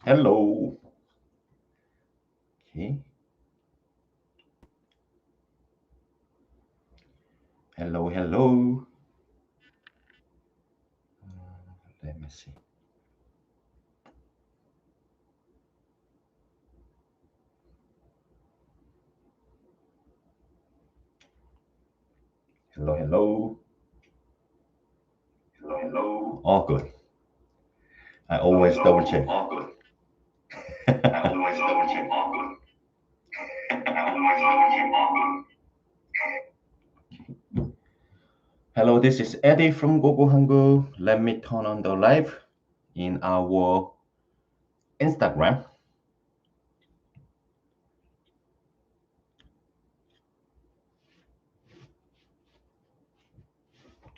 Hello. Okay. Hello, hello. Let me see. Hello, hello. Hello, hello. All good. I always double check. All good. I always double check. All good. I always double check. All good. Hello, this is Eddy from Gogo Hanguk. Let me turn on the live in our Instagram.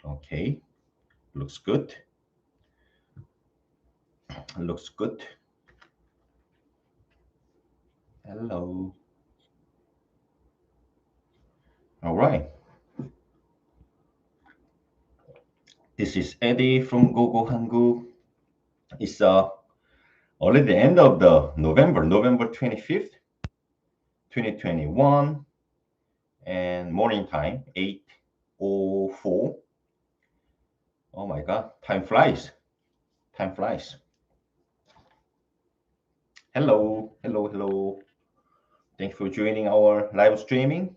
Okay, looks good. Looks good. Hello. All right. This is Eddy from Gogo Hanguk. It's already the end of the November 25th, 2021, and morning time, 8:04. Oh my God, time flies. Time flies. Hello, hello, hello. Thanks for joining our live streaming.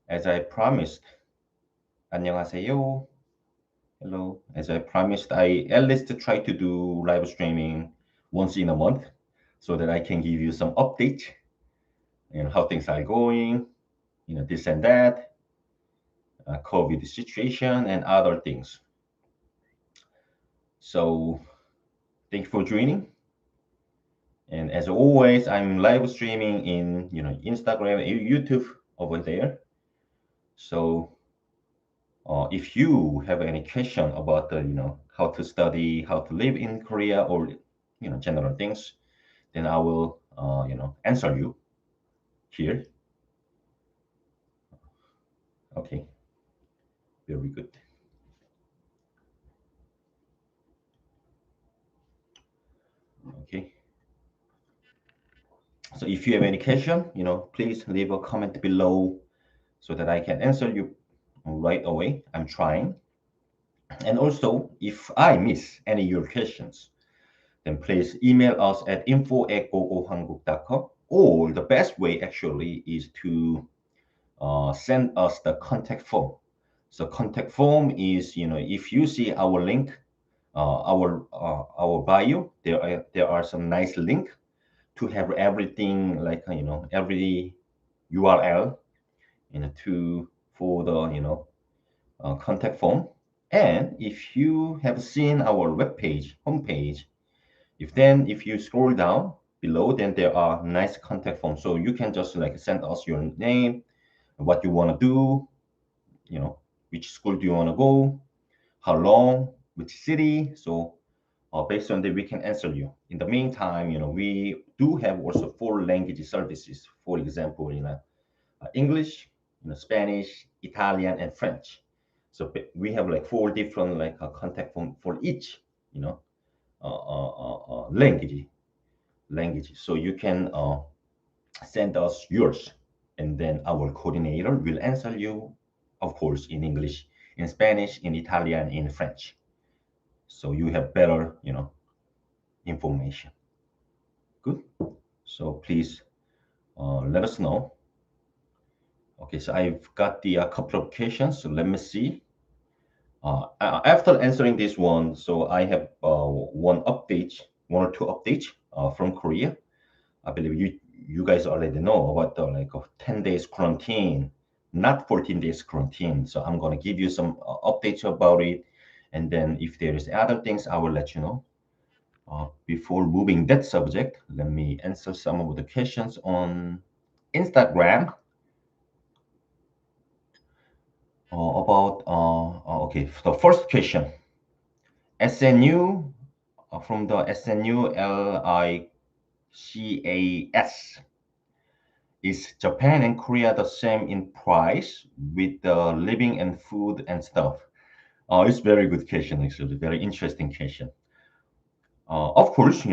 As I promised, 안녕하세요. Hello. As I promised, I at least try to do live streaming once in a month so that I can give you some update and how things are going, this and that, COVID situation and other things. So thanks for joining. And as always, I'm live streaming in Instagram and YouTube over there. So if you have any question about the how to study, how to live in Korea, or general things, then I will answer you here. Okay, very good. Okay. So if you have any question, please leave a comment below so that I can answer you right away. I'm trying. And also, if I miss any of your questions, then please email us at info@gogohanguk.com. Or the best way actually is to send us the contact form. So contact form is, if you see our link, our bio, there are some nice link to have everything like every URL, to for the contact form. And if you have seen our webpage homepage, if you scroll down below, then there are nice contact forms. So you can just like send us your name, what you want to do, which school do you want to go, how long, which city. So based on that, we can answer you. In the meantime, we do have also 4 language services. For example, English, Spanish, Italian, and French. So we have like 4 different like contact form for each, language. So you can send us yours, and then our coordinator will answer you, of course, in English, in Spanish, in Italian, in French. So you have better, information. Good. So please let us know. Okay, so I've got the couple of questions. So let me see. After answering this one, so I have one or two updates from Korea. I believe you guys already know about the like 10 days quarantine, not 14 days quarantine. So I'm gonna give you some updates about it, and then if there is other things, I will let you know. Before moving that subject, let me answer some of the questions on Instagram about. Okay, the first question: SNU from the SNULICAS. Is Japan and Korea the same in price with the living and food and stuff? It's very good question, actually. Very interesting question. Of course,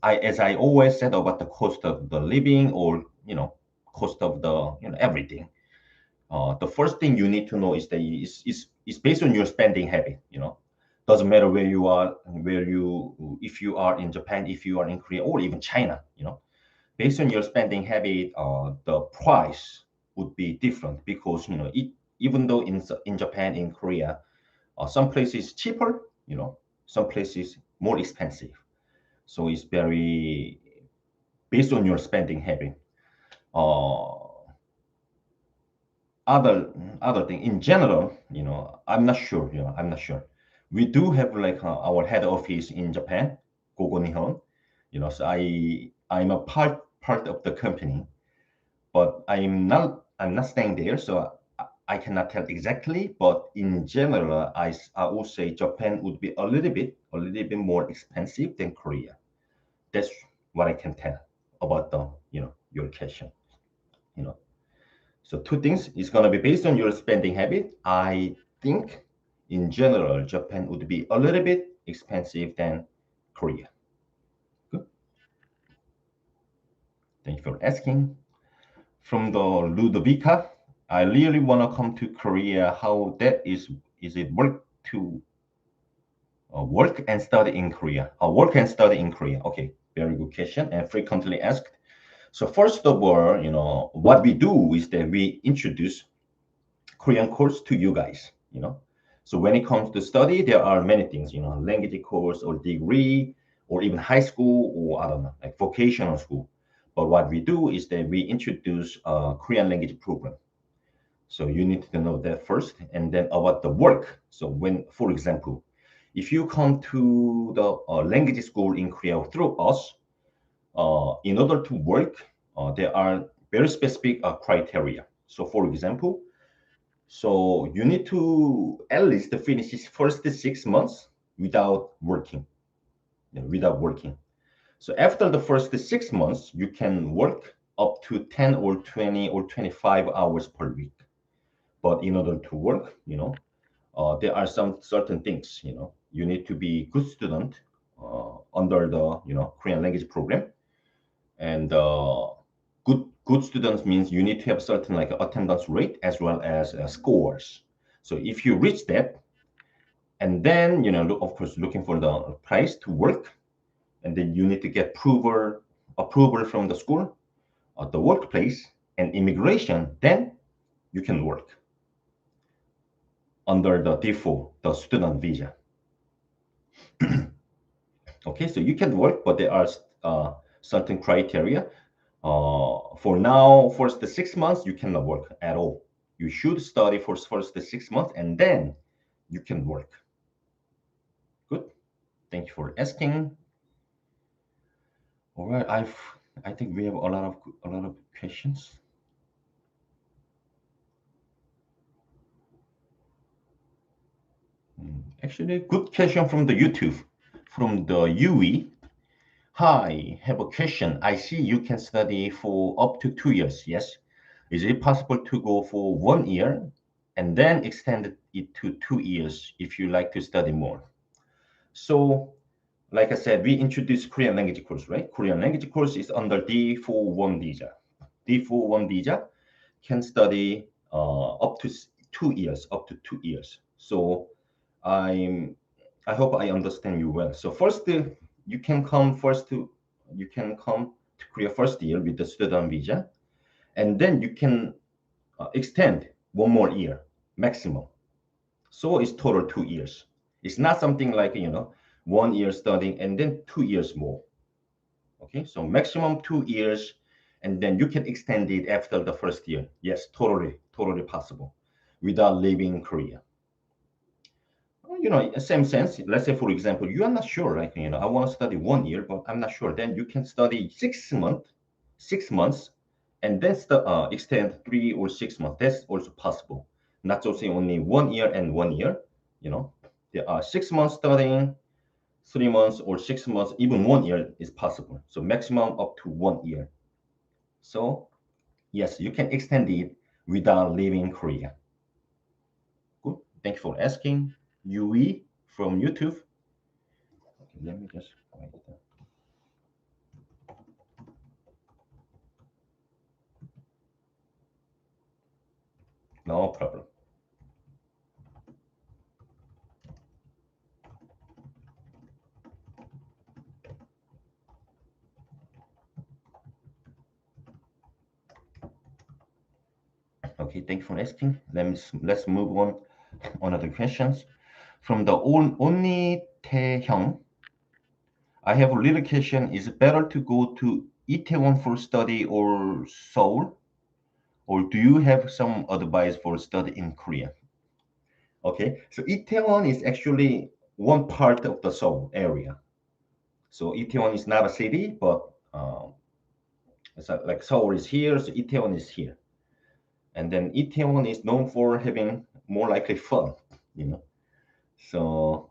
as I always said about the cost of the living, or cost of the everything. The first thing you need to know is that is based on your spending habit. Doesn't matter where you are, if you are in Japan, if you are in Korea, or even China. Based on your spending habit, the price would be different, because even though in Japan, in Korea, some places cheaper, some places more expensive. So it's very based on your spending habit. Uh, other other thing in general, I'm not sure. I'm not sure. We do have like our head office in Japan, Gogo Nihon. So I'm a part of the company, but I'm not staying there, so I cannot tell exactly. But in general, I would say Japan would be a little bit more expensive than Korea. That's what I can tell about the your question. You know. So two things is gonna be based on your spending habit. I think in general, Japan would be a little bit expensive than Korea. Good. Thank you for asking. From the Ludovica, I really want to come to Korea. How that is it work and study in Korea? Work and study in Korea. Okay, very good question and frequently asked. So first of all, what we do is that we introduce Korean course to you guys. So when it comes to study, there are many things. Language course or degree, or even high school, or I don't know, like vocational school. But what we do is that we introduce a Korean language program. So you need to know that first, and then about the work. So when, for example, if you come to the language school in Korea through us, in order to work, there are very specific criteria. So for example, so you need to at least finish his first 6 months without working, without working. So after the first 6 months, you can work up to 10 or 20 or 25 hours per week. But in order to work, there are some certain things. You need to be good student under the Korean language program, and good students means you need to have certain like attendance rate as well as scores. So if you reach that, and then of course looking for the place to work, and then you need to get approval from the school, the workplace, and immigration, then you can work under the default, the student visa. Okay, so you can work, but there are certain criteria. For now, first the 6 months, you cannot work at all. You should study for first the 6 months, and then you can work. Good. Thank you for asking. All right, I think we have a lot of questions. Actually, good question from the YouTube, from the UE. Hi, have a question. I see you can study for up to 2 years. Yes. Is it possible to go for 1 year and then extend it to 2 years if you like to study more? So, like I said, we introduced Korean language course, right? Korean language course is under D41 visa. D41 visa can study up to 2 years, up to 2 years. So I'm I hope I understand you well. So first, you can come first to you can come to Korea first year with the student visa, and then you can extend 1 more year maximum. So it's total 2 years. It's not something like 1 year studying and then 2 years more. Okay, so maximum 2 years, and then you can extend it after the first year. Yes, totally possible, without leaving Korea. Same sense. Let's say, for example, you are not sure, like, I want to study 1 year, but I'm not sure. Then you can study 6 months, and then extend 3 or 6 months. That's also possible. Not just only 1 year and 1 year. There are 6 months studying, 3 months or 6 months, even 1 year is possible. So maximum up to 1 year. So yes, you can extend it without leaving Korea. Good. Thank you for asking. Yui from YouTube. Okay, let me just write that. No problem. Okay, thank you for asking. Let's move on other questions. From the only Taehyung, I have a little question. Is it better to go to Itaewon for study or Seoul? Or do you have some advice for study in Korea? Okay, so Itaewon is actually one part of the Seoul area. So Itaewon is not a city, but like Seoul is here, so Itaewon is here. And then Itaewon is known for having more likely fun, you know. So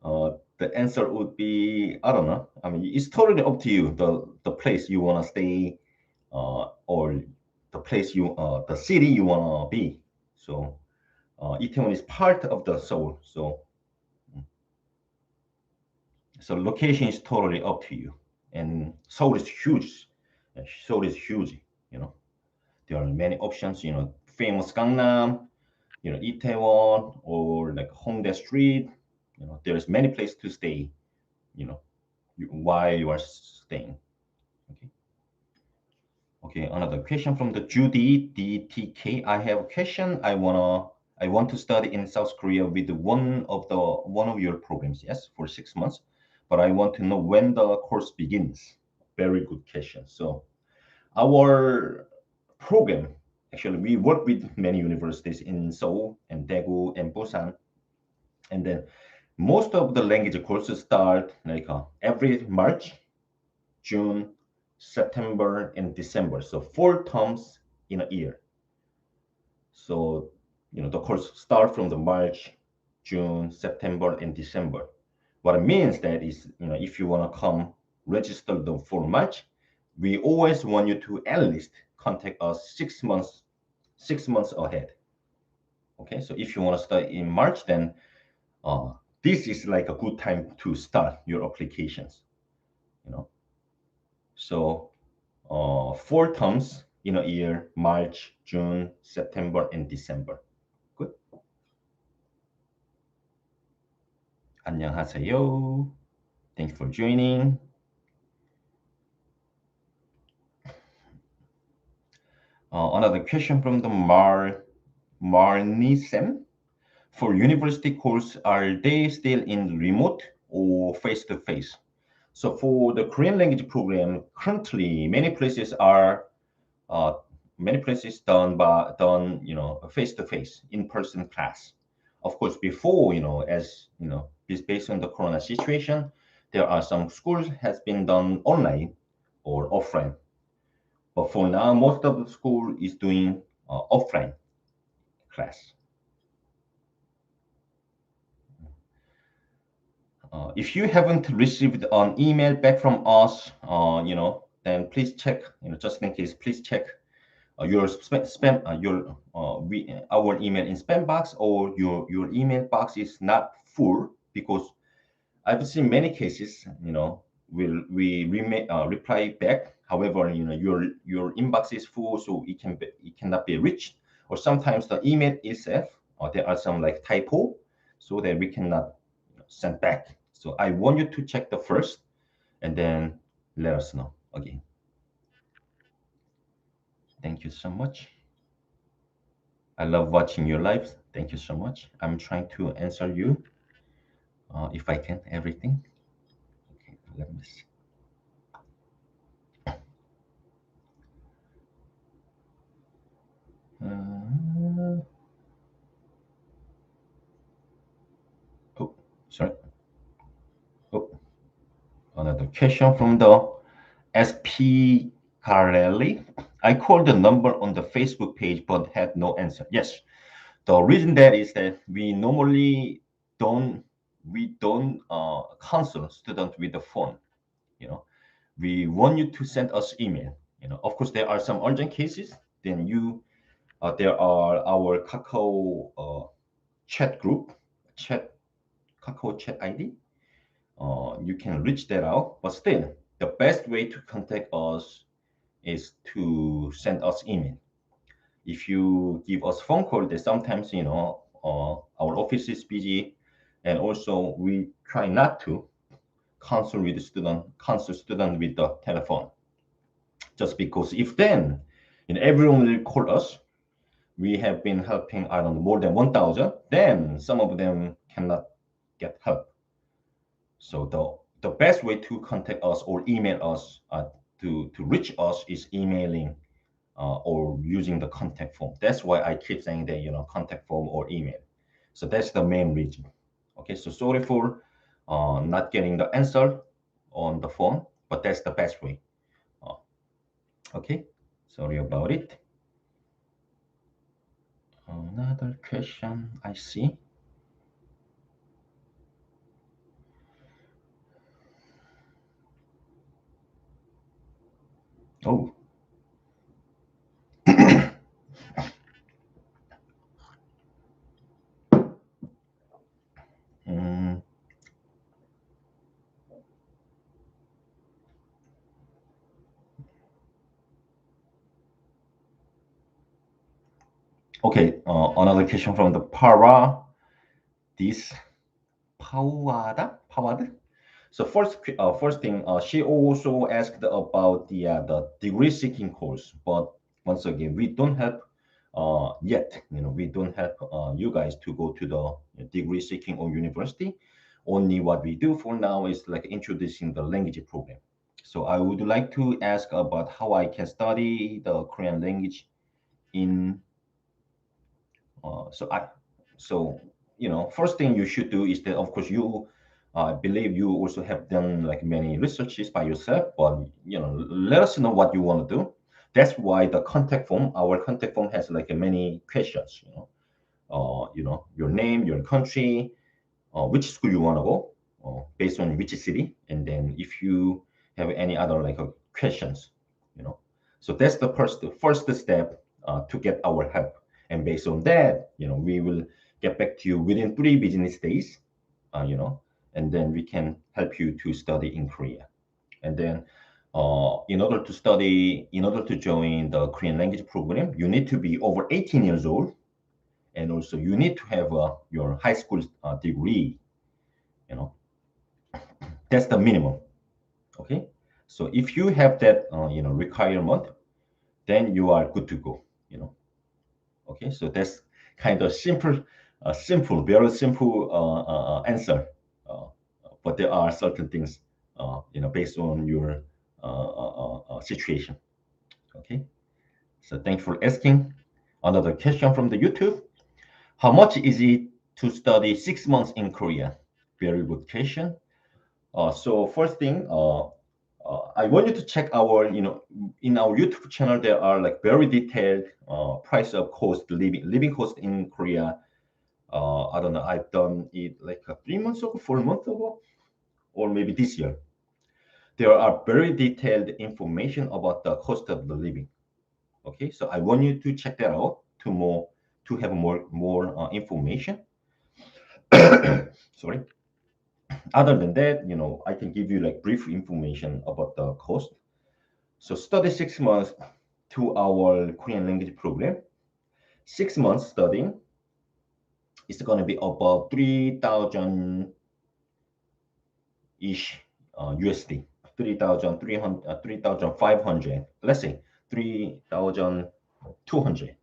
the answer would be, I don't know. I mean, it's totally up to you, the place you want to stay, or the city you want to be. So Itaewon is part of the Seoul. So location is totally up to you. And Seoul is huge. Seoul is huge, you know. There are many options, famous Gangnam, Itaewon, or like Hongdae Street. There's many places to stay, you know, while you are staying. Okay. Okay, another question from the Judy DTK. I have a question. I want to study in South Korea with one of your programs, yes, for 6 months. But I want to know when the course begins. Very good question. So our program, actually, we work with many universities in Seoul and Daegu and Busan, and then most of the language courses start like every March, June, September, and December. So 4 terms in a year. So the course start from the March, June, September, and December. What it means that is, if you want to come register for March, we always want you to at least contact us 6 months ahead. Okay, so if you want to start in March, then uh, this is like a good time to start your applications. So 4 terms in a year: March, June, September, and December. Good. 안녕하세요. Thanks for joining. Another question from the Marnisem. For university course, are they still in remote or face-to-face? So for the Korean language program, currently uh, many places done face-to-face in-person class. Of course, before as based on the Corona situation, there are some schools has been done online or offline. But for now, most of the school is doing offline class. If you haven't received an email back from us, then please check. Just in case, please check your spam, our email in spam box, or your email box is not full, because I've seen many cases. We reply back. However, your inbox is full, so it cannot be reached. Or sometimes the email itself, there are some like typo, so that we cannot send back. So I want you to check the first, and then let us know again. Thank you so much. I love watching your lives. Thank you so much. I'm trying to answer you, if I can, everything. Okay, let me see. Uh, oh, sorry. Oh, another question from the SP Carelli. I called the number on the Facebook page but had no answer. Yes, the reason that is that don't we don't counsel students with the phone. You know, we want you to send us email. Of course, there are some urgent cases. Then there are our Kakao chat group, chat Kakao chat ID. You can reach that out, but still, the best way to contact us is to send us email. if you give us phone call, then sometimes our office is busy, and also we try not to counsel student with the telephone, just because if then everyone will call us. We have been helping, I don't know, more than 1,000. Then some of them cannot get help. So the best way to contact us or email us, to reach us, is emailing or using the contact form. That's why I keep saying that, contact form or email. So that's the main reason. Okay, so sorry for not getting the answer on the phone, but that's the best way. Uh, okay, sorry about it. Another question I see. Oh, mm, okay. Another question from the this Pawad. So first thing, she also asked about the degree seeking course, but once again, we don't help yet. We don't help you guys to go to the degree seeking or university. Only what we do for now is like introducing the language program. So I would like to ask about how I can study the Korean language in so first thing you should do is that, of course, you I believe you also have done like many researches by yourself, but let us know what you want to do. That's why our contact form has like many questions. Your name, your country, which school you want to go, based on which city, and then if you have any other like questions, you know. So that's the first step to get our help, and based on that, we will get back to you within 3 business days, and then we can help you to study in Korea. And then, in order to join the Korean language program, you need to be over 18 years old, and also you need to have your high school degree. You know, that's the minimum. Okay, so if you have that requirement, then you are good to go. Okay, so that's kind of simple, very simple answer. uh, but there are certain things based on your situation. Okay, so thanks for asking. Another question from the YouTube: how much is it to study 6 months in Korea? Very good question. So first thing, I want you to check in our YouTube channel. There are like very detailed price of cost, living cost in Korea. I don't know. I've done it like 3 months ago, 4 months ago, or maybe this year. There are very detailed information about the cost of the living. Okay, so I want you to check that out to have more information. Sorry. Other than that, I can give you like brief information about the cost. So study 6 months to our Korean language program. 6 months studying is going to be about 3,000 ish USD, 3,300, 3,500. Let's say 3,200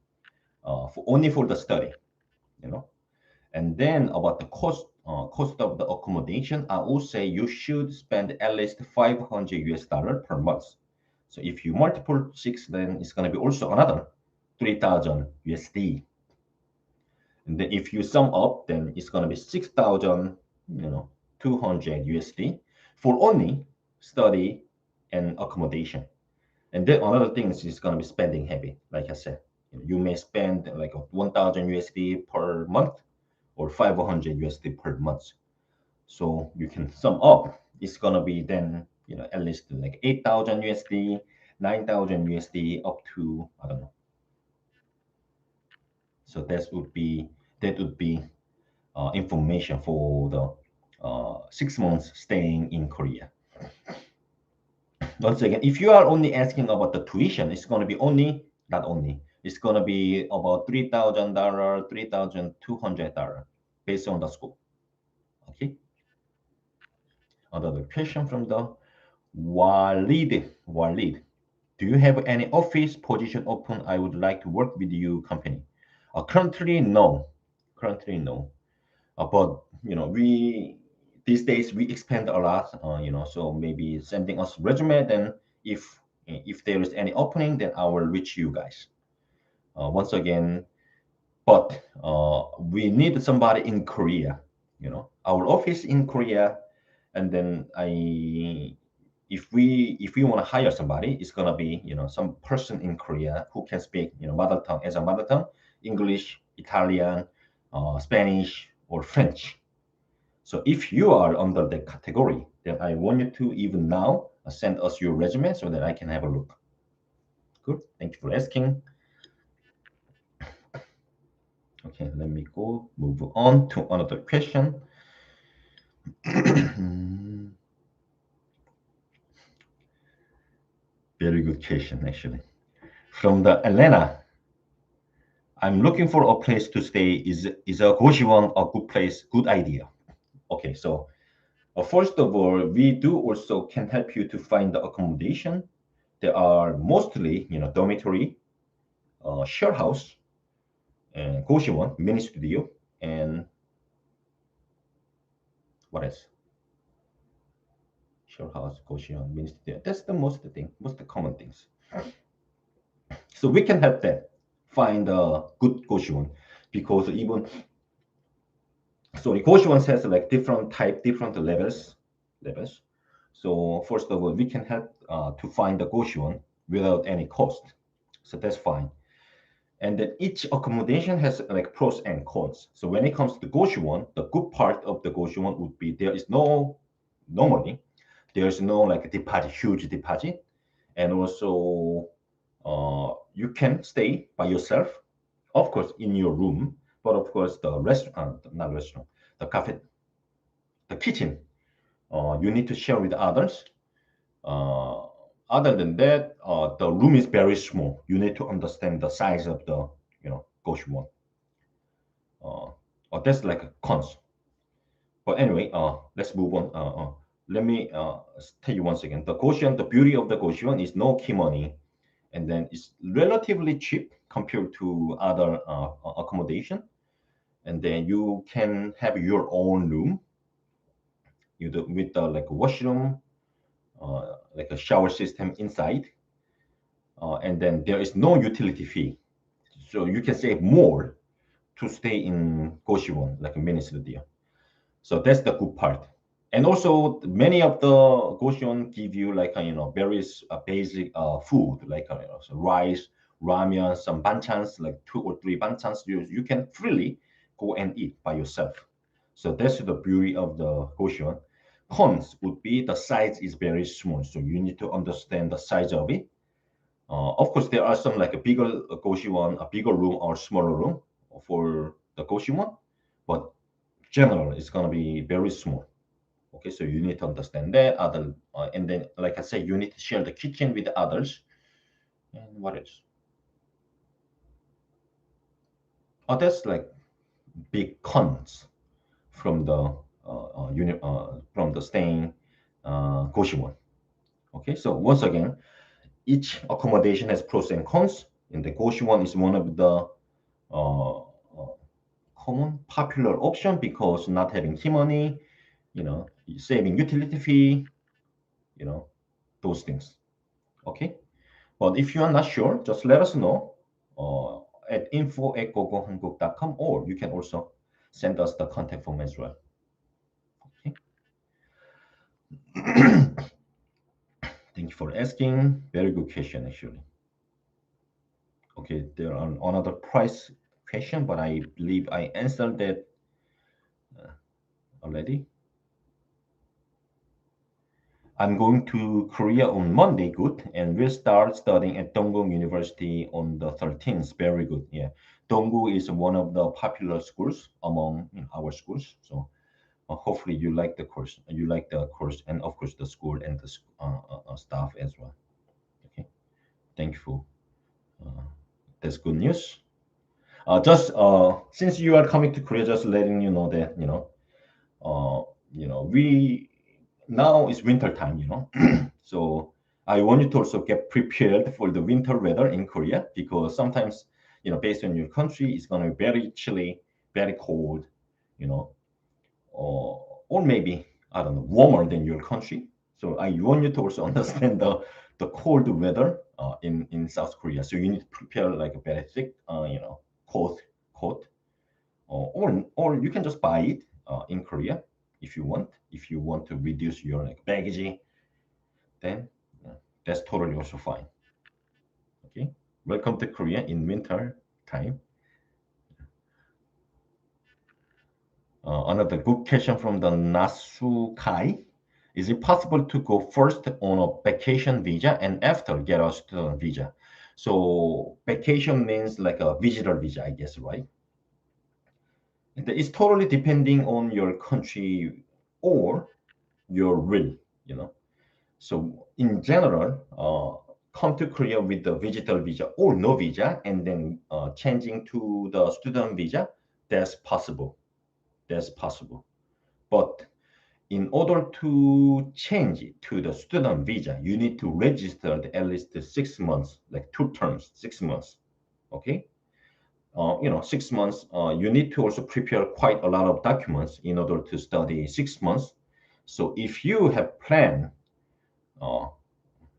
only for the study. And then about the cost of the accommodation, I would say you should spend at least 500 US dollar per month. So if you multiple six, then it's going to be also another 3,000 USD. And then if you sum up, then it's going to be 6,000, 200 USD for only study and accommodation. And then another thing is going to be spending heavy. Like I said, you may spend like 1,000 USD per month or 500 USD per month. So you can sum up. It's going to be then at least like 8,000 USD, 9,000 USD, up to, I don't know. So that would be information for the 6 months staying in Korea. Once again, if you are only asking about the tuition, it's going to be not only, it's gonna be about $3,000, $3,200 based on the school. Okay. Another question from the Walid. Walid, do you have any office position open? I would like to work with you company. Currently, no. Currently, no. But we these days we expand a lot. So maybe sending us resume. Then if there is any opening, then I will reach you guys. Once again, but we need somebody in Korea. Our office in Korea, and then if we want to hire somebody, it's gonna be some person in Korea who can speak mother tongue as a mother tongue, English, Italian, Spanish, or French. So if you are under the category, then I want you to even now send us your resume so that I can have a look. Good. Thank you for asking. Okay, let me go move on to another question. Very good question, actually. From the Elena, I'm looking for a place to stay. Is a Goshiwon a good place? Good idea. Okay, so first of all, we do also can help you to find the accommodation. There are mostly, dormitory, share house, and Goshiwon, mini studio, and what else? Share house, Goshiwon, mini studio. That's the most common things. So we can help them find a good Goshiwon, because even sorry, Goshiwon has like different type, different levels. So first of all, we can help to find the Goshiwon without any cost. So that's fine. And then each accommodation has like pros and cons. So when it comes to Goshiwon, the good part of the Goshiwon would be there is no normally there's no like deposit, huge deposit, and also you can stay by yourself, of course, in your room, but of course the restaurant, not restaurant, the cafe, the kitchen, you need to share with others. Uh, Other than that, the room is very small. You need to understand the size of the, Goshiwon. That's like a cons. But anyway, let's move on. Let me tell you once again. The Goshiwon, the beauty of the Goshiwon is no key money, and then it's relatively cheap compared to other accommodation. And then you can have your own room, with like a washroom, like a shower system inside, and then there is no utility fee, so you can save more to stay in Goshiwon, like a mini studio. So that's the good part. And also, many of the Goshiwon give you like various basic food, like so rice, ramen, some banchans, like 2 or 3 banchans. You can freely go and eat by yourself. So that's the beauty of the Goshiwon. Cons would be the size is very small, so you need to understand the size of it. Of course, there are some like a bigger Goshiwon, a bigger room or smaller room for the Goshiwon, but general it's gonna be very small. Okay, so you need to understand that. And then, like I said, you need to share the kitchen with others. And what else? That's like big cons from the from the staying Goshiwon. Okay, so once again, each accommodation has pros and cons, and the Goshiwon is one of the uh, common popular option because not having key money, saving utility fee, you know, those things. Okay, but if you are not sure, just let us know at info@gogohanguk.com, or you can also send us the contact form as well. Okay. Thank you for asking. Very good question, actually. Okay, there are another price question, but I believe I answered that already. I'm going to Korea on Monday, good, and we'll start studying at Dongguk University on the 13th. Very good. Yeah, Dongguk is one of the popular schools among our schools. So hopefully you like the course. You like the course, and of course the school and the staff as well. Okay, thank you for uh, That's good news. Just since you are coming to Korea, just letting you know that we now is winter time, so I want you to also get prepared for the winter weather in Korea because sometimes, based on your country, it's gonna be very chilly, very cold, you know, or maybe I don't know, warmer than your country. So I want you to also understand the cold weather in South Korea. So you need to prepare like a very thick, coat, or you can just buy it in Korea if you want. If you want to reduce your like baggage, then that's totally also fine. Okay, welcome to Korea in winter time. Another good question from the Nasu Kai. Is it possible to go first on a vacation visa and after get a student visa? So vacation means like a visitor visa, I guess, right? It's totally depending on your country or your will, you know. So in general, come to Korea with the visitor visa or no visa, and then changing to the student visa. That's possible. That's possible. But in order to change it to the student visa, you need to register at least 6 months, like two terms, 6 months. Okay. 6 months. You need to also prepare quite a lot of documents in order to study 6 months. So if you have planned uh,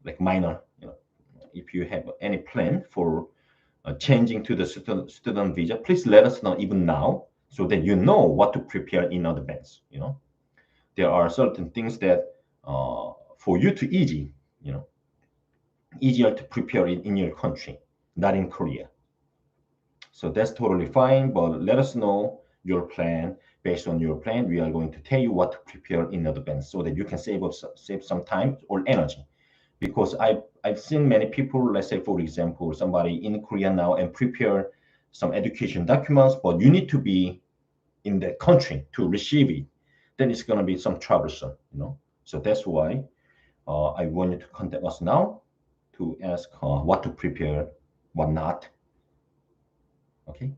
like minor, if you have any plan for changing to the student visa, please let us know even now so that you know what to prepare in advance. There are certain things that for you to easier to prepare it in your country, not in Korea. So that's totally fine, but let us know your plan. Based on your plan, we are going to tell you what to prepare in advance so that you can save some time or energy. Because I've seen many people, let's say for example, somebody in Korea now and prepare some education documents, but you need to be in that country to receive it. Then it's going to be some troublesome. So that's why I want you to contact us now to ask what to prepare, what not. Okay.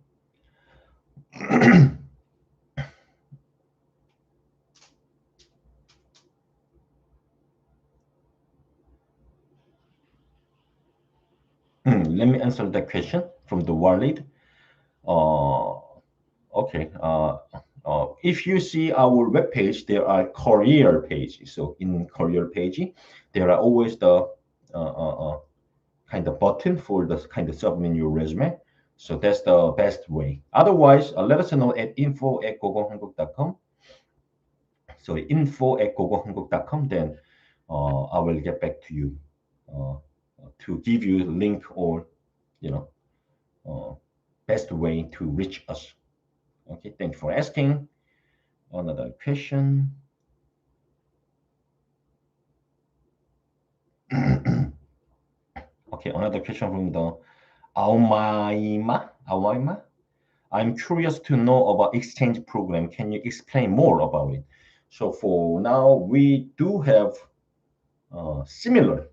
Let me answer that question from the wallet. Uh, okay. If you see our web page, there are career pages. So in career page, there are always the kind of button for the kind of submit your resume. So that's the best way. Otherwise, let us know at info@gogohanguk.com. So info@gogohanguk.com. Then I will get back to you uh, to give you the link or you know uh, best way to reach us. Okay, thank you for asking. Another question. Okay, another question from the Aomaima. I'm curious to know about exchange program. Can you explain more about it? So for now, we do have similar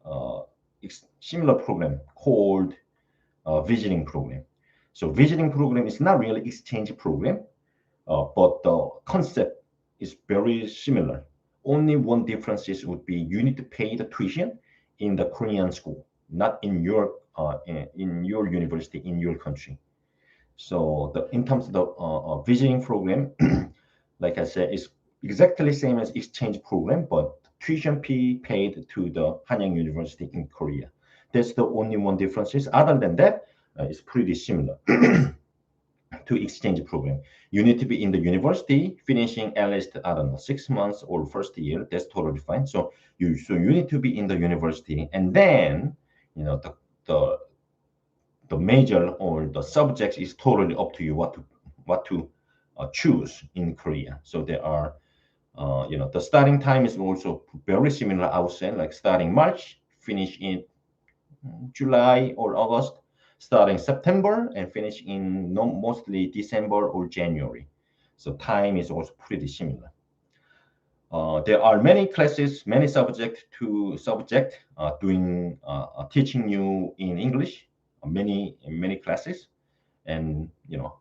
uh, similar program called visiting program. So visiting program is not really exchange program, but the concept is very similar. Only one difference is would be you need to pay the tuition in the Korean school, not in your university in your country. So in terms of the visiting program, like I said, it's exactly same as exchange program, but tuition fee paid to the Hanyang University in Korea. That's the only one difference. Other than that, it's pretty similar to exchange program. You need to be in the university, finishing at least I don't know 6 months or first year. That's totally fine. So you need to be in the university, and then the the major or the subject is totally up to you what to choose in Korea. So there are the starting time is also very similar. I would say like starting March, finish in July or August, starting September and finish in mostly December or January. So time is also pretty similar. There are many classes, many subject doing teaching you in English, many classes, and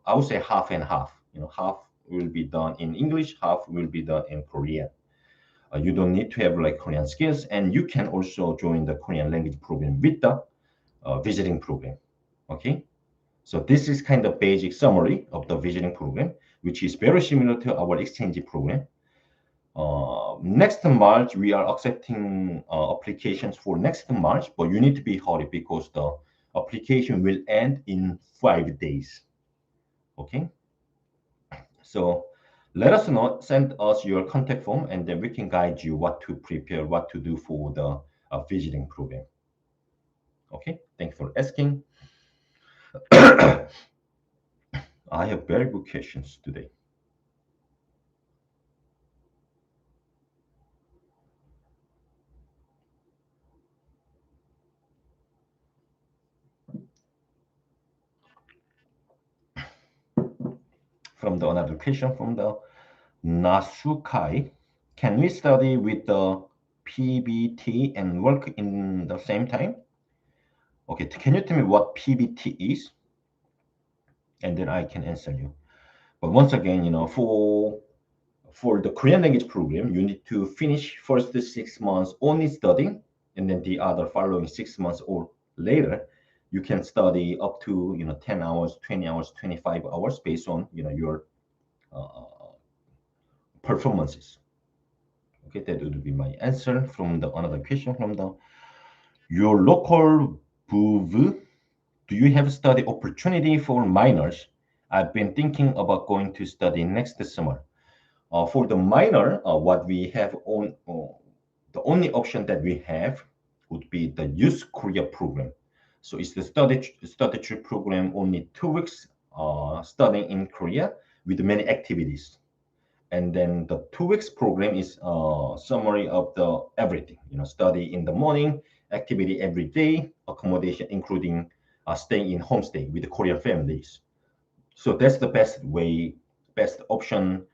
I would say half and half. Half will be done in English, half will be done in Korean. You don't need to have like Korean skills, and you can also join the Korean language program with the visiting program. Okay, so this is kind of basic summary of the visiting program, which is very similar to our exchange program. Next March, we are accepting applications for next March, but you need to be hurry because the application will end in 5 days. Okay, so let us know, send us your contact form, and then we can guide you what to prepare, what to do for the visiting program. Okay, thanks for asking. I have very good questions today. From the another question from the Nasukai. Can we study with the PBT and work in the same time? Okay, can you tell me what PBT is? And then I can answer you. But once again, for the Korean language program, you need to finish first 6 months only studying, and then the other following 6 months or later, you can study up to 10 hours, 20 hours, 25 hours based on your uh, performances. Okay, that would be my answer from the another question from the your local booth. Do you have study opportunity for minors? I've been thinking about going to study next summer. For the minor, what we have on the only option that we have would be the Youth Korea program. So it's the study trip program, only 2 weeks studying in Korea with many activities. And then the 2 weeks program is summary of the everything. Study in the morning, activity every day, accommodation including staying in homestay with the Korean families. So that's the best way, best option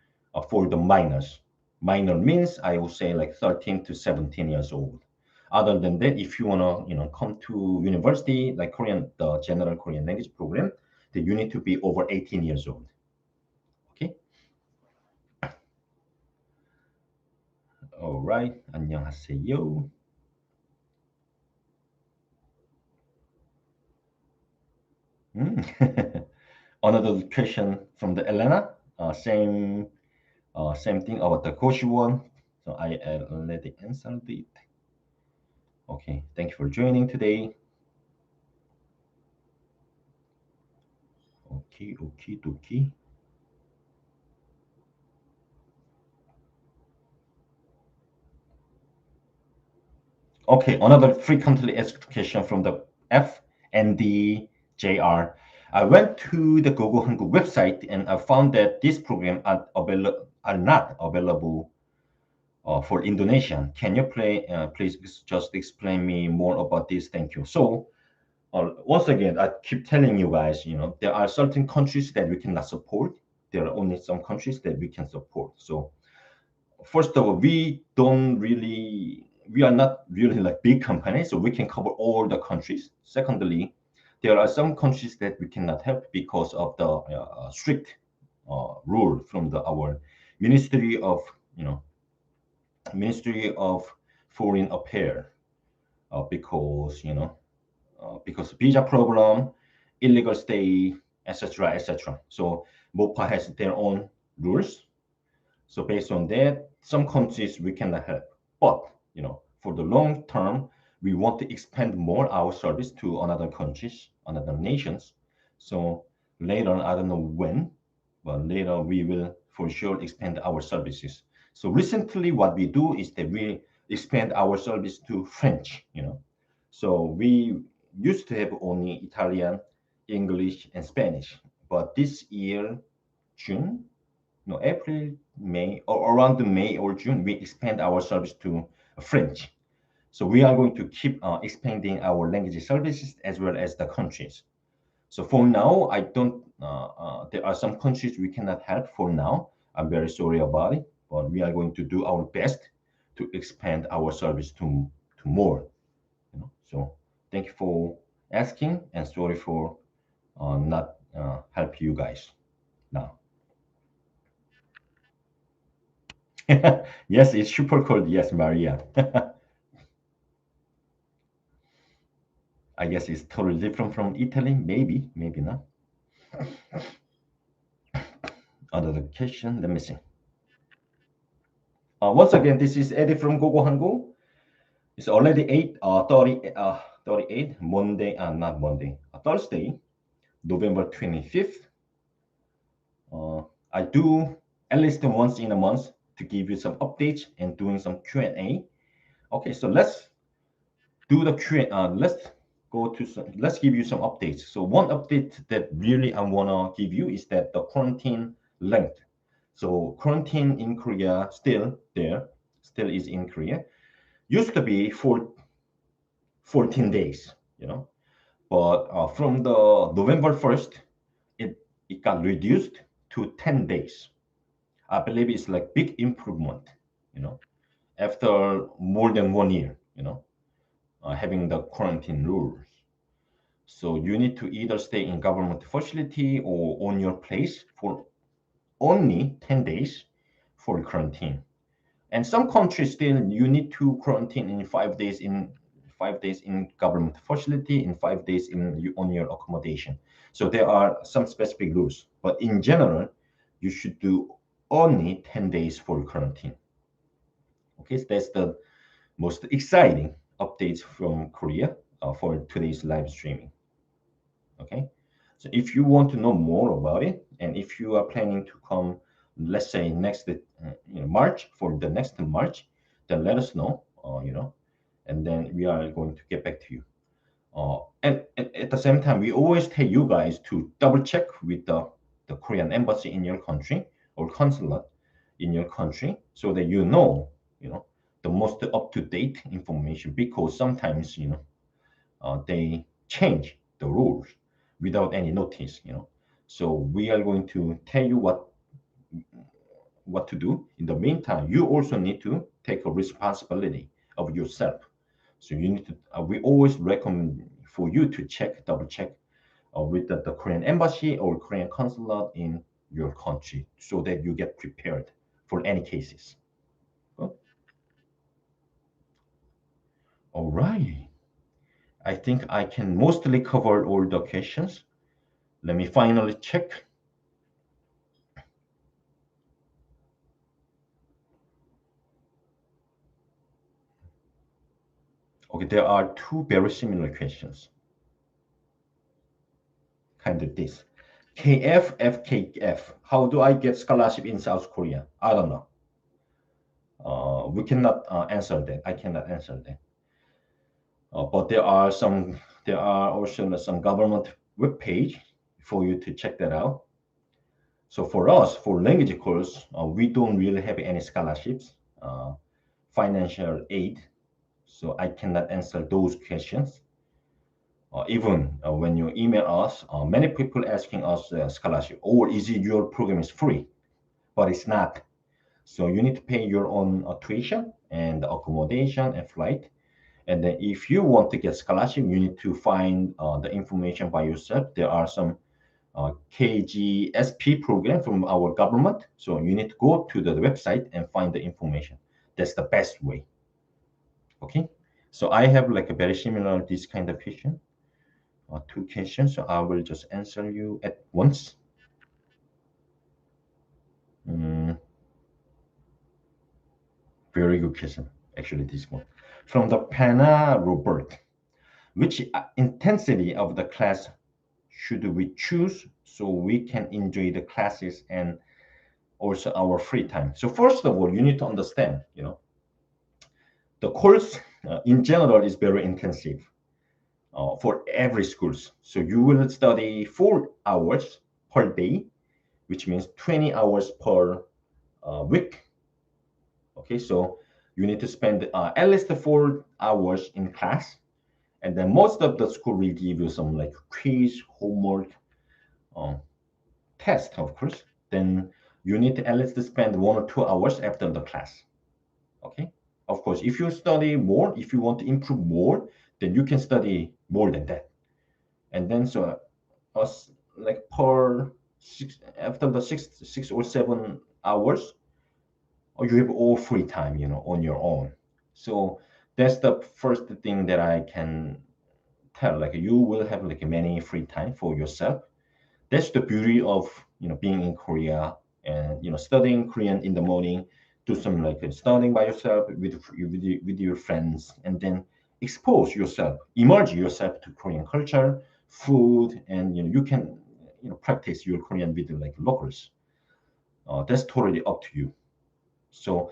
for the minors. Minor means I would say like 13 to 17 years old. Other than that, if you wanna come to university like Korean, the general Korean language program, then you need to be over 18 years old. Okay. All right. 안녕하세요. Another question from the Elena. Same thing about the coach one. So I already answered it. Okay, thank you for joining today. Okay, okay, okay. Okay, another frequently asked question from the F and the JR. I went to the Google Hanguk website and I found that this program are not available for Indonesian. Can you please just explain me more about this? Thank you. So once again, I keep telling you guys, there are certain countries that we cannot support. There are only some countries that we can support. So first of all, we are not really like big companies, so we can cover all the countries. Secondly, there are some countries that we cannot help because of the strict rule from our Ministry of, Ministry of Foreign Affairs, because visa problem, illegal stay, etc., etc. So MOPA has their own rules. So based on that, some countries we cannot help. But for the long term, we want to expand more our service to another countries, another nations. So later, I don't know when, but later we will for sure expand our services. So recently, what we do is that we expand our service to French. So we used to have only Italian, English, and Spanish, but this year, June, no, April, May, or around the May or June, we expand our service to French. So we are going to keep expanding our language services as well as the countries. So for now, I don't. There are some countries we cannot help for now. I'm very sorry about it, but we are going to do our best to expand our service to more. So thank you for asking, and sorry for not help you guys now. Yes, it's super cold. Yes, Maria. I guess it's totally different from Italy. Maybe, maybe not. Another question. Let me see. Once again, this is Eddie from Gogo Hanguk. It's already 38 Monday, not Monday, Thursday, November 25th. I do at least once in a month to give you some updates and doing some Q&A. Okay, so let's do the Q&A. Let's give you some updates. So one update that really I wanna give you is that the quarantine length. So quarantine in Korea still there, still is in Korea. Used to be for 14 days, but from the November 1st, it got reduced to 10 days. I believe it's like big improvement, you know, after more than 1 year, having the quarantine rules. So you need to either stay in government facility or on your place for only 10 days for quarantine. And some countries still you need to quarantine in 5 days in 5 days in government facility, in 5 days on your accommodation. So there are some specific rules, but in general, you should do only 10 days for quarantine. Okay, so that's the most exciting updates from Korea for today's live streaming. Okay, so if you want to know more about it, and if you are planning to come, let's say next March, for the next March, then let us know, and then we are going to get back to you. And at the same time, we always tell you guys to double check with the Korean embassy in your country or consulate in your country, so that the most up to date information, because sometimes they change the rules without any notice. So we are going to tell you what to do. In the meantime, you also need to take a responsibility of yourself. So you need to. We always recommend for you to double check with the Korean embassy or Korean consulate in your country, so that you get prepared for any cases. Good. All right. I think I can mostly cover all the questions. Let me finally check. Okay, there are two very similar questions. Kind of this. KF, how do I get scholarship in South Korea? I don't know. We cannot answer that. I cannot answer that. But there are also some government web page for you to check that out. So for us, for language course, we don't really have any scholarships, financial aid. So I cannot answer those questions. Even when you email us, many people asking us scholarship, or is it your program is free? But it's not. So you need to pay your own tuition and accommodation and flight. And then if you want to get scholarship, you need to find the information by yourself. There are some KGSP program from our government. So you need to go to the website and find the information. That's the best way. Okay. So I have like a very similar this kind of question. Two questions. So I will just answer you at once. Very good question. Actually, this one from the Pana Robert. Which intensity of the class should we choose so we can enjoy the classes and also our free time? So first of all, you need to understand, the course in general is very intensive for every schools. So you will study 4 hours per day, which means 20 hours per week. Okay, so you need to spend at least 4 hours in class. And then most of the school will give you some like quiz, homework, test, of course. Then you need to at least spend 1 or 2 hours after the class. Okay. Of course, if you study more, if you want to improve more, then you can study more than that. And then so us like per after the 6 or 7 hours, you have all free time, on your own. So that's the first thing that I can tell. Like you will have like many free time for yourself. That's the beauty of being in Korea and studying Korean in the morning. Do some like studying by yourself with your friends, and then expose yourself, immerse yourself to Korean culture, food, and you can practice your Korean with like locals. That's totally up to you. So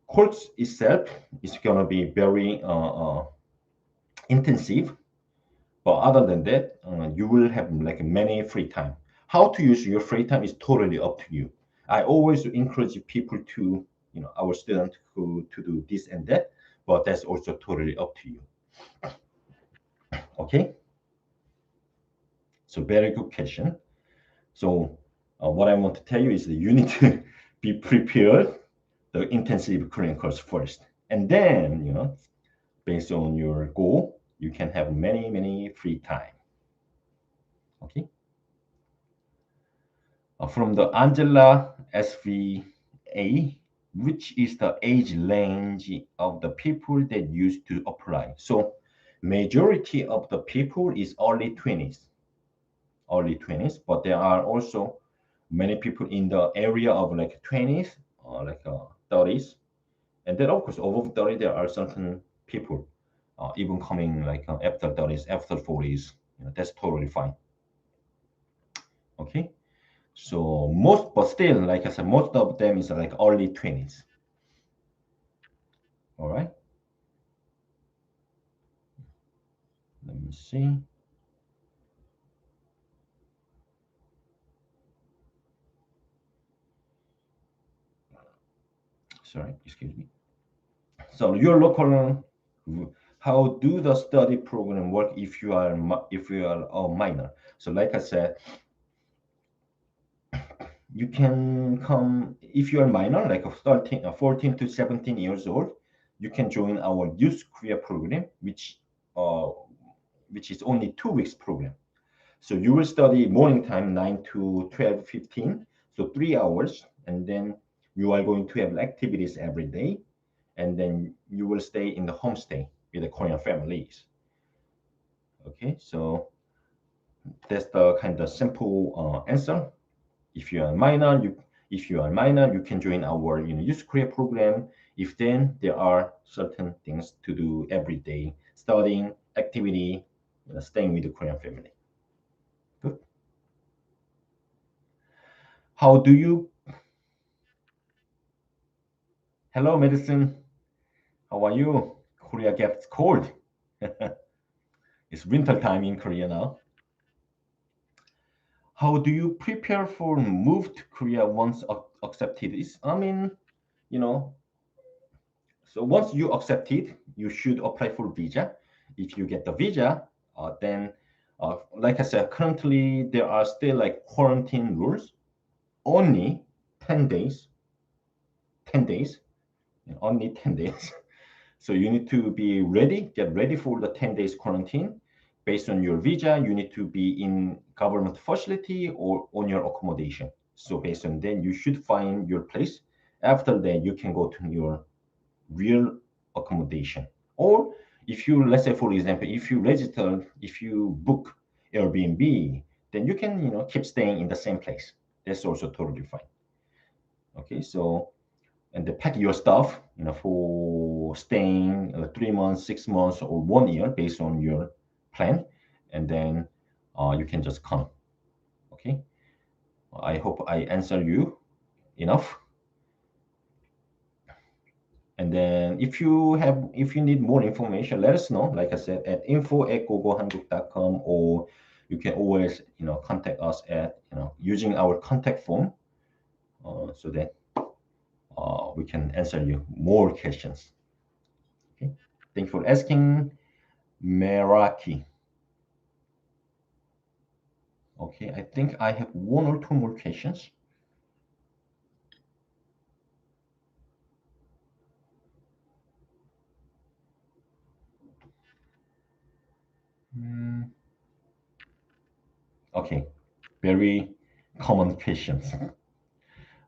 course itself is gonna be very intensive. But other than that, you will have like many free time. How to use your free time is totally up to you. I always encourage people to, our students who to do this and that, but that's also totally up to you. Okay, so very good question. So what I want to tell you is that you need to be prepared the intensive Korean course first, and then based on your goal, you can have many free time. Okay. From the Angela SVA, which is the age range of the people that used to apply. So majority of the people is early 20s, but there are also many people in the area of like 20s or like 30s. And then of course over 30, there are certain people even coming like after 30s, after 40s. That's totally fine. Okay. So most, but still, like I said, most of them is like early 20s. All right. Let me see. Sorry, excuse me. So your local, how do the study program work if you are a minor? So like I said, you can come if you are minor, like 13, 14 to 17 years old. You can join our youth career program, uh, which is only 2 weeks program. So you will study morning time 9 to 12:15, so 3 hours, and then you are going to have activities every day, and then you will stay in the homestay with the Korean families. Okay, so that's the kind of simple answer. If you are minor, you can join our youth career program. If then there are certain things to do every day, studying, activity, staying with the Korean family. Good. How do you? Hello, medicine. How are you? Korea gets cold. It's winter time in Korea now. How do you prepare for move to Korea once accepted? I mean, you know, so once you accept it, you should apply for visa. If you get the visa, then, like I said, currently there are still like quarantine rules. Only 10 days, 10 days, only 10 days. So you need to be ready, get ready for the 10 days quarantine. Based on your visa, you need to be in government facility or on your accommodation. So based on that, you should find your place. After that, you can go to your real accommodation. Or if you, let's say for example, if you book Airbnb, then you can, keep staying in the same place. That's also totally fine. Okay, so and then pack your stuff, for staying 3 months, 6 months, or 1 year based on your plan, and then you can just come. Okay, I hope I answer you enough. And then if you need more information, let us know. Like I said, at info@gogohanguk.com, or you can always contact us at using our contact form, so that we can answer you more questions. Okay, thank you for asking, Meraki. Okay, I think I have one or two more questions. Hmm. Okay, very common questions.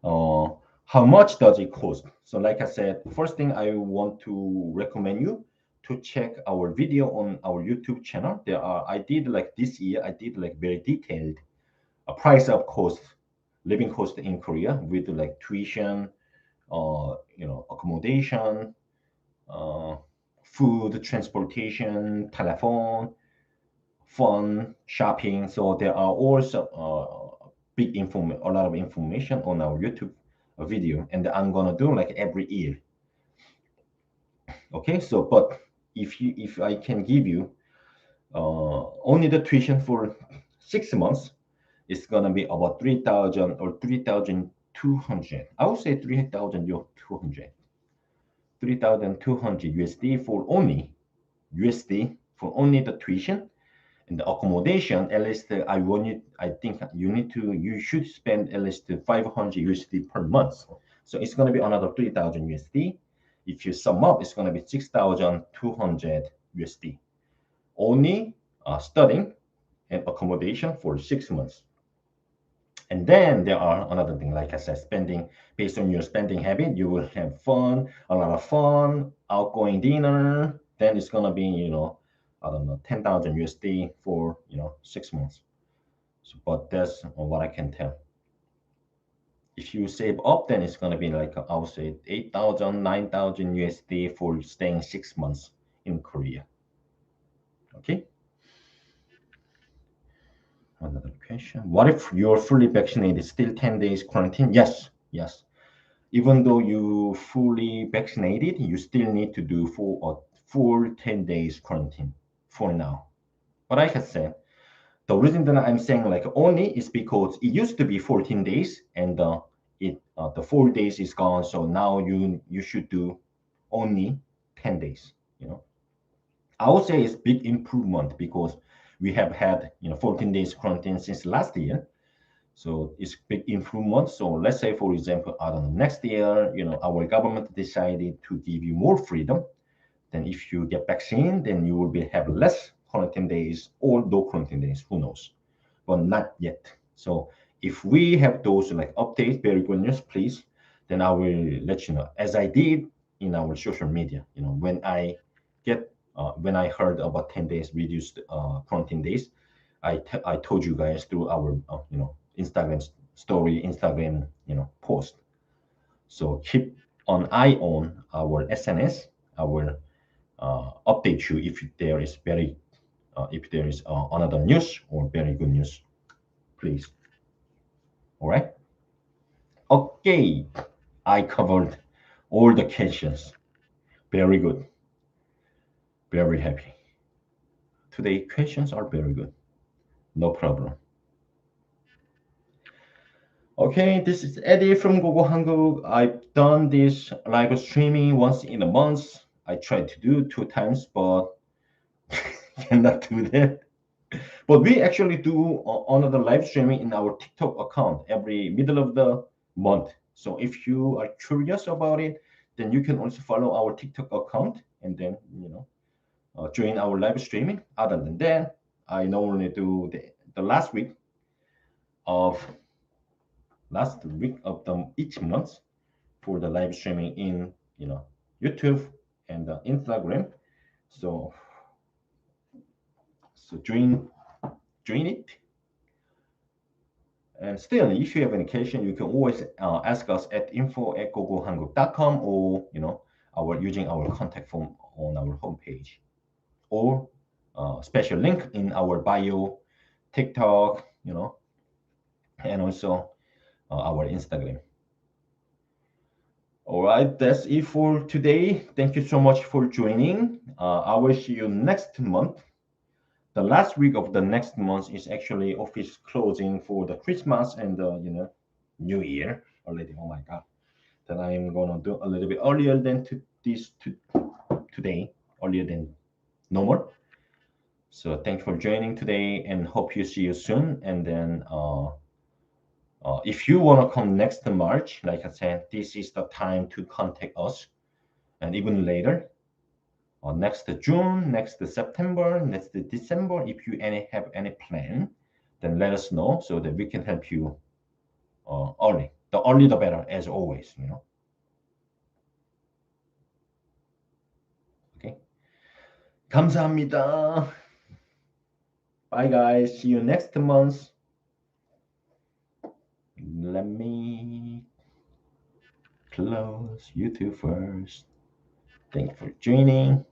Uh, how much does it cost? So, like I said, first thing I want to recommend you to check our video on our YouTube channel. There are I did like this year I did like very detailed price of cost, living cost in Korea with like tuition, accommodation, uh, food, transportation, telephone, fun, shopping. So there are also a lot of information on our YouTube video, and I'm gonna do like every year. Okay, so but if I can give you only the tuition for 6 months, it's gonna be about 3,000 or 3,200. I would say 3,200. 3,200 USD for only USD for only the tuition and the accommodation. At least I think you should spend at least 500 USD per month. So it's gonna be another 3,000 USD. If you sum up, it's gonna be 6,200 USD. Only studying and accommodation for 6 months. And then there are another thing, like I said, spending based on your spending habit, you will have fun, a lot of fun, outgoing dinner. Then it's gonna be, I don't know, 10,000 USD for 6 months. So, but that's what I can tell. If you save up, then it's gonna be like I would say 8,000, 9,000 USD for staying 6 months in Korea. Okay. Another question. What if you're fully vaccinated, still 10 days quarantine? Yes, yes. Even though you fully vaccinated, you still need to do full 10 days quarantine for now. But like I said, the reason that I'm saying like only is because it used to be 14 days and the 4 days is gone. So now you should do only 10 days, I would say it's big improvement because we have had 14 days quarantine since last year. So it's big improvement. So let's say, for example, I don't know, next year, our government decided to give you more freedom. Then if you get vaccine, then you will have less quarantine days or no quarantine days. Who knows? But not yet. So if we have those like updates, very good news, please, then I will let you know. As I did in our social media, when I heard about 10 days reduced quarantine days, I told you guys through our Instagram story, Instagram post. So keep an eye on our SNS. I will update you if there is another news or very good news, please. All right. Okay, I covered all the questions. Very good. Very happy. Today questions are very good. No problem. Okay, this is Eddie from Google Hanguk. I've done this live streaming once in a month. I tried to do 2 times, but cannot do that. But we actually do another live streaming in our TikTok account every middle of the month. So if you are curious about it, then you can also follow our TikTok account and then join our live streaming. Other than that, I normally do the of last week of each month for the live streaming in YouTube and Instagram. So join it. And still, if you have any question, you can always ask us at info@gogohanguk.com or using our contact form on our homepage or special link in our bio, TikTok, and also our Instagram. All right, that's it for today. Thank you so much for joining. I will see you next month. The last week of the next month is actually office closing for the Christmas and the New Year already. Oh my God! Then I'm gonna do a little bit earlier than today, earlier than normal. So thanks for joining today, and hope you see you soon. And then if you wanna come next March, like I said, this is the time to contact us, and even later. Next June, next September, next December, if you have any plan, then let us know so that we can help you early. The early the better, as always, Okay. 감사합니다. Bye, guys. See you next month. Let me close YouTube first. Thank you for joining.